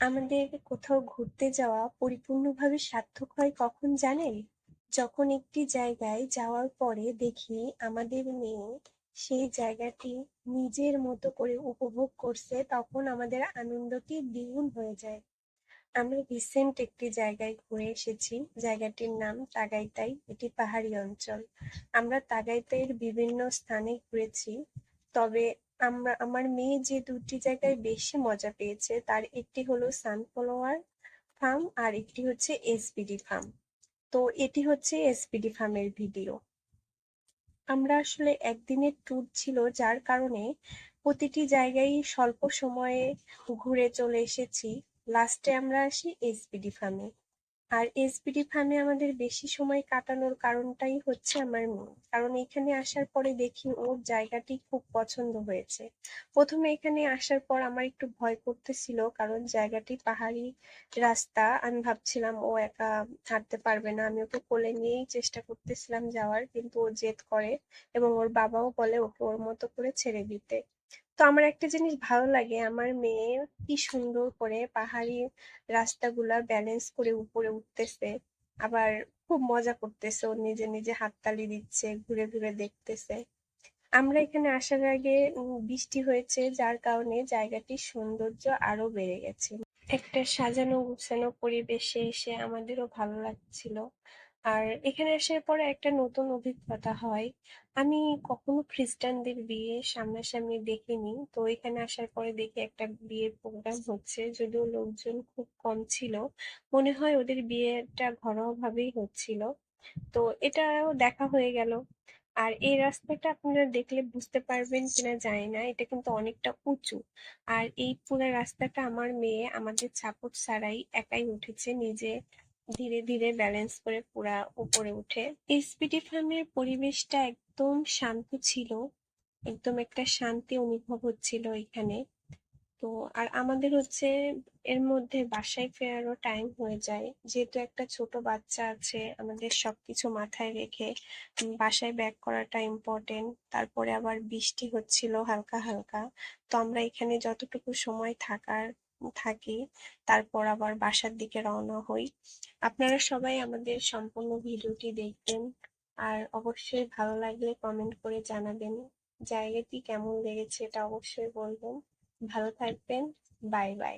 আমাদের কোথাও ঘুরতে যাওয়া পরিপূর্ণভাবে সার্থক হয় কখন জানেন? যখন একটি জায়গায় যাওয়ার পরে দেখি আমাদের মেয়ে সেই জায়গাটি নিজের মতো করে উপভোগ করছে, তখন আমাদের আনন্দটি দ্বিগুণ হয়ে যায়। আমরা রিসেন্ট একটি জায়গায় ঘুরে এসেছি। জায়গাটির নাম তাগাইতাই। এটি পাহাড়ি অঞ্চল। আমরা তাগাইতাইয়ের বিভিন্ন স্থানে ঘুরেছি। তবে আমার মেয়ে যে দুটি জায়গায় বেশি মজা পেয়েছে তার একটি হলো সানফ্লাওয়ার ফার্ম আর একটি হচ্ছে এসপিডি ফার্ম। তো এটি হচ্ছে এসপিডি ফার্মের ভিডিও। আমরা আসলে একদিনের ট্যুর ছিল, যার কারণে প্রতিটি জায়গায় স্বল্প সময়ে ঘুরে চলে এসেছি। লাস্টে আমরা আসি এসপিডি ফার্মে। আর এসপিডি ফার্মে আমাদের বেশি সময় কাটানোর কারণটাই হচ্ছে আমার মেয়ে। কারণ এখানে আসার পরে দেখি ওর জায়গাটি খুব পছন্দ হয়েছে। প্রথমে এখানে আসার পর আমার একটু ভয় করতেছিল, কারণ জায়গাটি পাহাড়ি রাস্তা। আমি ভাবছিলাম ও একা হাঁটতে পারবে না। আমি ওকে কোলে নিয়েই চেষ্টা করতেছিলাম যাওয়ার, কিন্তু ও জেদ করে এবং ওর বাবাও বলে ওকে ওর মতো করে ছেড়ে দিতে। তো আমার একটা জিনিস ভালো লাগে, আমার মেয়ে কি সুন্দর করে পাহাড়ি রাস্তাগুলা ব্যালেন্স করে উপরে উঠতেছে, আবার খুব মজা করতেছে, ও নিজে নিজে হাততালি দিচ্ছে, ঘুরে ঘুরে দেখতেছে। আমরা এখানে আসার আগে বৃষ্টি হয়েছে, যার কারণে জায়গাটির সৌন্দর্য আরো বেড়ে গেছে। একটা সাজানো গুছানো পরিবেশে এসে আমাদেরও ভালো লাগছিল। আর এখানে আসার পরে একটা নতুন অভিজ্ঞতা হয়। আমি কখনো খ্রিস্টানদের বিয়ে সামনাসামনি দেখিনি, তো এখানে আসার পরে দেখি একটা বিয়ের প্রোগ্রাম হচ্ছে, যদিও লোকজন খুব কম ছিল। মনে হয় ওদের বিয়েটা ঘরোয়া ভাবেই হচ্ছিল। তো এটাও দেখা হয়ে গেল। আর এই রাস্তাটা আপনারা দেখলে বুঝতে পারবেন কিনা জানি না, এটা কিন্তু অনেকটা উঁচু। আর এই পুরো রাস্তাটা আমার মেয়ে আমাদের সাপোর্ট ছাড়াই একাই উঠেছে, নিজে ধীরে ধীরে ব্যালেন্স করে পুরা উপরে উঠে। এসপিডি ফার্মের পরিবেশটা একদম শান্ত ছিল, একদম একটা শান্তি অনুভব হচ্ছিল এখানে। তো আর আমাদের হচ্ছে এর মধ্যে বাসায় ফেরারও টাইম হয়ে যায়, যেহেতু একটা ছোট বাচ্চা আছে, আমাদের সবকিছু মাথায় রেখে বাসায় ব্যাক করাটা ইম্পর্টেন্ট। তারপরে আবার বৃষ্টি হচ্ছিল হালকা হালকা। তো আমরা এখানে যতটুকু সময় থাকি, তারপর আবার বাসার দিকে রওনা হই। আপনারা সবাই আমাদের সম্পূর্ণ ভিডিওটি দেখবেন, আর অবশ্যই ভালো লাগলে কমেন্ট করে জানাবেন। জায়গাটি কেমন লেগেছে এটা অবশ্যই বলবেন। ভালো থাকবেন। Bye bye.